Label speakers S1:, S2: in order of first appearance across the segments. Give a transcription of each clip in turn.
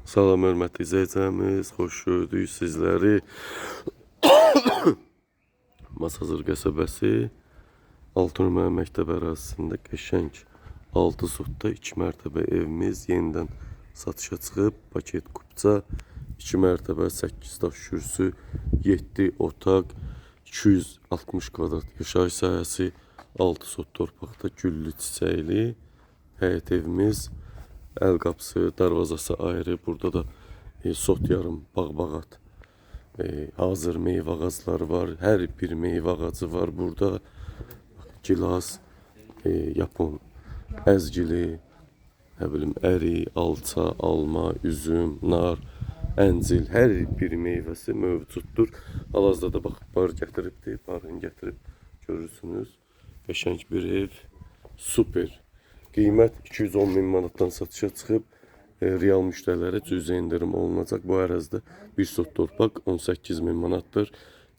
S1: Salam hörmətli izləyicilərimiz, xoş gördük sizləri. Masazır qəsəbəsi Altınürmə məktəb ərazisində qəşəng 6 sotda 2 mərtəbə evimiz yenidən satışa çıxıb. Paket kupça 2 mərtəbə 8 daş kürsü 7 otaq 260 kvadrat yaşayış sahəsi 6 sot torpaqda güllü çiçəkli həyət evimiz. Əl qapısı, darvazası ayrı. Burada da sot yarım bağ-bağat hazır meyvə ağacları var. Hər bir meyvə ağacı var burada. Gilas, yapon, əzgili, əri, alça, alma, üzüm, nar, əncil, hər bir meyvəsi mövcuddur. Hal-hazırda da bax, bar gətiribdir, barını gətirib görürsünüz. Qəşəng bir ev, super. Qiymət 210 min manatdan satışa çıxıb, real müştərilərə cüzi indirim olunacaq. Bu ərazidə bir sot torpaq 18 min manatdır.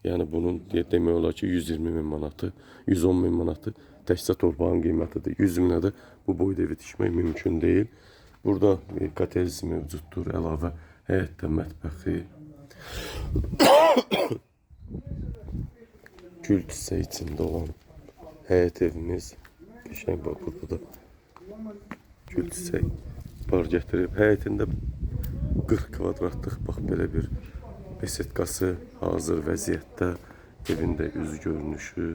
S1: Yəni bunun demək olar ki 120 min manatı, 110 min manatı təkcə torpağın qiymətidir. 100 minə də bu boyda evi tikmək mümkün deyil. Burada kotedж mövcuddur, əlavə həyətdə mətbəxi. Gül çiçəyi içində olan həyət evimiz. Qəşəng bax, burada da gül çiçək bar gətirib. Həyətində 40 kvadratlıq bax belə bir besetkası hazır vəziyyətdə. Evində üz görünüşü.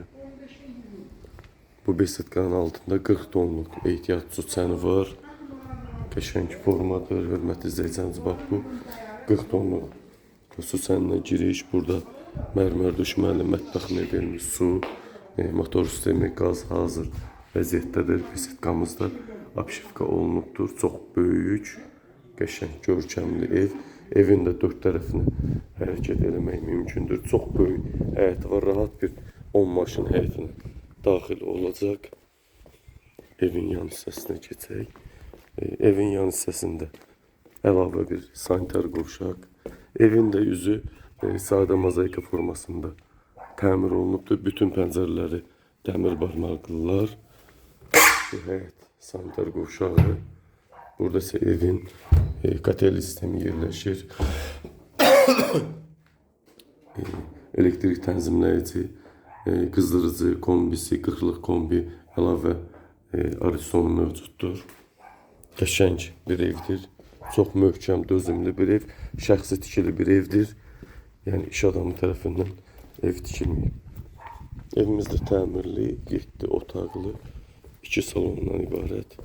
S1: Bu besetkanın altında 40 tonluq ehtiyat su çəni var. Qəşəng formadır. Hörmətli izləyicilərimiz, bax bu 40 tonluq su çəninə giriş. Burada mərmər düşməli mətbəx mebelli su, motor sistemi, qaz hazır vəziyyətdədir. Besetkamız da apşifka olunubdur. Çox böyük, qəşəng, görkəmli ev. Evin də 4 tərəfini hərəkət eləmək mümkündür. Çox böyük həyəti var. Rahat bir 10 maşın həyətinə daxil olacaq. Evin yan hissəsinə keçək. Evin yan hissəsində əlavə bir sanitar qovşaq. Evin də üzü sadə mozaika formasında təmir olunubdur. Bütün pəncərələri dəmir barmaqlılar. Bu həyət sanitar qovşağı. Burada ise evin kotedj sistemi yerləşir. Elektrik tənzimləyici, qızdırıcı, kombisi, 40'lıq kombi, əlavə arisonu mövcuddur. Qəşəng bir evdir. Çox möhkəm, dözümlü bir ev. Şəxsi tikili bir evdir. Yəni iş adamı tərəfindən ev tikilməyib. Evimiz də təmirli, 7 otaqlı, 2 salondan ibarət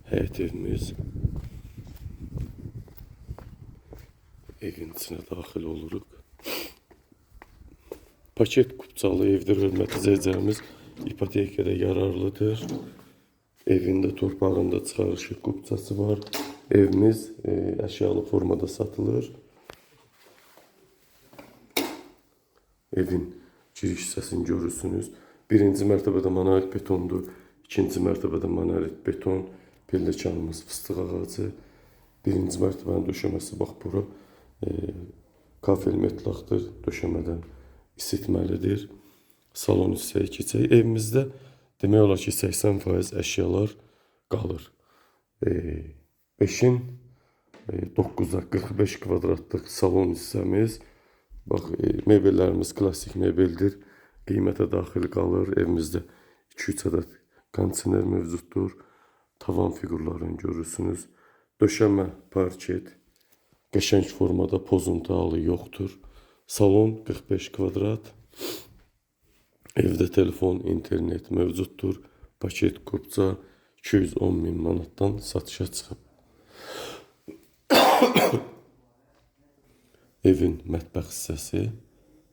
S1: həyət evimiz. Evin içine daxil oluruq. Paket kupçalı evdir, hörmətli izləyicilərimiz. İpotekada yararlıdır. Evində torpağında çıxarışı kupçası var. Evimiz əşyalı formada satılır. Evin giriş hissəsini görürsünüz. Birinci mərtəbədə monolit betondur. İkinci mərtəbədə monolit beton. Pilləkənimiz fıstıq ağacı. Birinci mərtəbənin döşəməsi bax bura. Kafel metlaqdır. Döşəmədən isitməlidir. Salon hissəyə keçək. Evimizdə demək olar ki 80% əşyalar qalır. 5'in 9'a 45 kvadratlıq salon hissəmiz. Bax, mebellərimiz klassik mebeldir. Qiymətə daxil qalır. Evimizdə 2-3 ədəd kondisioner mövcuddur. Tavan figurlarını görürsünüz. Döşəmə, parket, qəşəng formada pozuntu halı yoxdur. Salon 45 kvadrat. Evdə telefon, internet mövcuddur. Paket kupça 210 min manatdan satışa çıxıb. Evin mətbəx hissəsi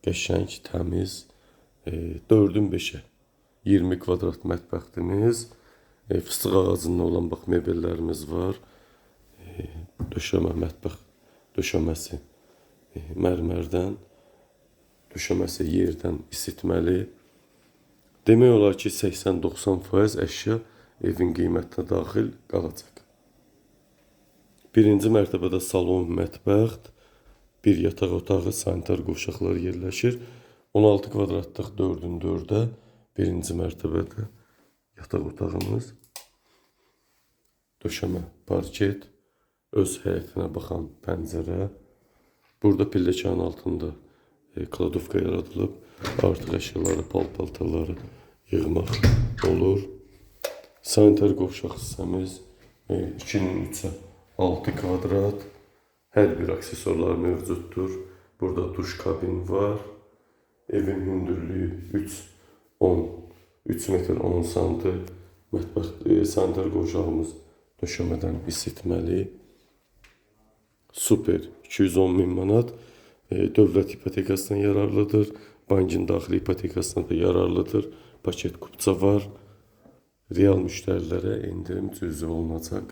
S1: qəşəng, təmiz, 4'ün 5'e 20 kvadrat mətbəximiz. Fıstıq ağacından olan bax mebellərimiz var. Döşəmə, mətbəx döşəməsi mərmərdən, döşəməsi yerdən isitməli. Demək olar ki 80-90% əşya evin qiymətinə daxil qalacaq. Birinci mərtəbədə salon, mətbəx, bir yataq otağı, sanitar qovşaqlar yerləşir. 16 kvadratlıq 4'ün 4'e birinci mərtəbədə yataq otağımız. Döşəmə, parket, öz həyətinə baxan pəncərə. Burada pilləkənin altında kladovka yaradılıb. Artıq əşyaları, paltarları yığmaq olur. Sanitar qovşaq hissəmiz 2-nin 3-ə 6 kvadrat. Hər bir aksesuarlar mövcuddur. Burada duş kabin var. Evin hündürlüyü 3 metr 10 santı. Mətbəx sanitar qovşağımız döşəmədən isitməli. Super 210 min manat. Dövlət ipotekasından yararlıdır. Bankın daxili ipotekasına da yararlıdır. Paket kupça var. Real müştərilərə endirim cüzi olunacaq.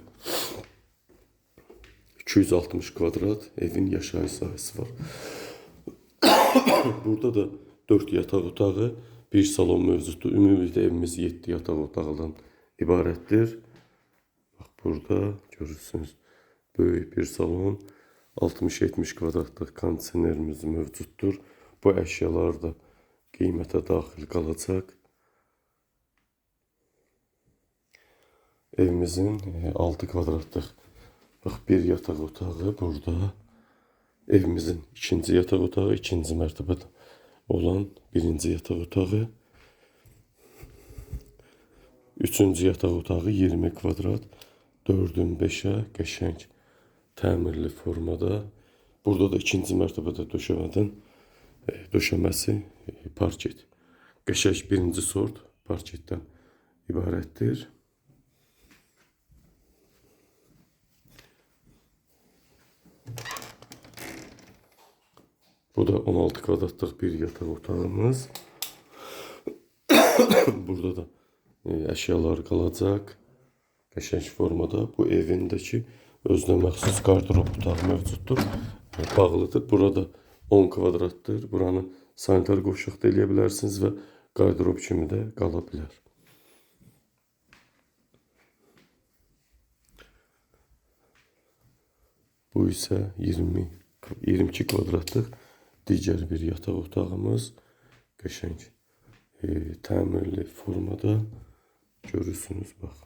S1: 260 kvadrat evin yaşayış sahəsi var. Burada da 4 yataq otağı, bir salon mövcuddur. Ümumilikdə evimiz 7 yataq otağından ibarətdir. Bax, burada görürsünüz böyük bir salon. 60-70 kvadratlıq kondisionerimiz mövcuddur. Bu əşyalar da qiymətə daxil qalacaq. Evimizin 6 kvadratlıq bir yataq otağı burada. Evimizin ikinci yataq otağı, ikinci mərtəbədə olan birinci yataq otağı. Üçüncü yataq otağı 20 kvadrat, 4-ün 5-ə qəşəng təmirli formada. Burada da ikinci mərtəbədə döşəməsi parket. Qəşəng birinci sort parketdən ibarətdir. Bu da 16 kvadratlıq bir yataq otağımız. Burada da əşyalar qalacaq. Qəşəng formada. Bu evindəki özünə məxsus qardırop otağı mövcuddur. Bağlıdır. Burada 10 kvadratdır. Buranı sanitar qovşaq da eləyə bilərsiniz və qardırop kimi də qala bilər. Bu isə 22 kvadratlıq digər bir yataq otağımız. Qəşəng təmirli formada görürsünüz. Bax,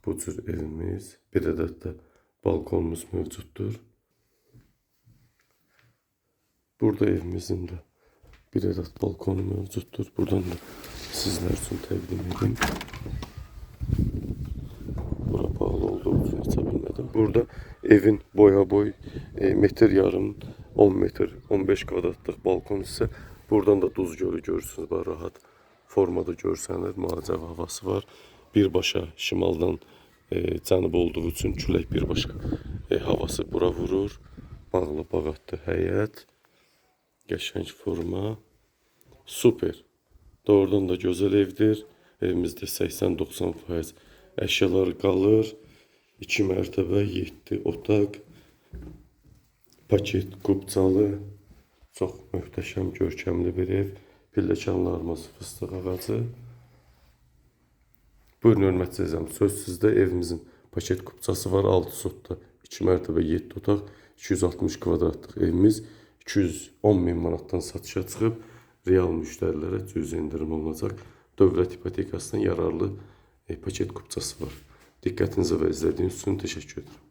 S1: bu cür evimiz. Bir ədəd də balkonumuz mövcuddur. Burada evimizin də bir ədəd balkonu mövcuddur. Buradan da sizlər üçün təqdim edim. Bura bağlı olduğu üçün aça bilmədim. Burada evin boya-boy metr yarım, 10 metr, 15 kvadratlıq balkon isə buradan da duz gölü görürsünüz. Rahat formada görsənir. Müalicə havası var. Birbaşa şimaldan cənub olduğu üçün külək birbaşa havası bura vurur. Bağlı bağatlı həyət. Qəşəng forma. Super. Doğrudan da gözəl evdir. Evimizdə 80-90% əşyalar qalır. 2 mərtəbə, 7 otaq. Paket kupçalı. Çox möhtəşəm, görkəmli bir ev. Pilləkənlarımız fıstıq ağacı. Buyurun hörmətli izləyicilər, söz sizdə. Evimizin paket kupçası var. 6 sotda 2 mərtəbə, 7 otaq. 260 kvadratlıq evimiz 210 min manatdan satışa çıxıb. Real müştərilərə cüzi endirim olunacaq. Dövlət ipotekasından yararlı paket kupçası var. Diqqətinizə və izlədiyiniz üçün təşəkkür edirəm.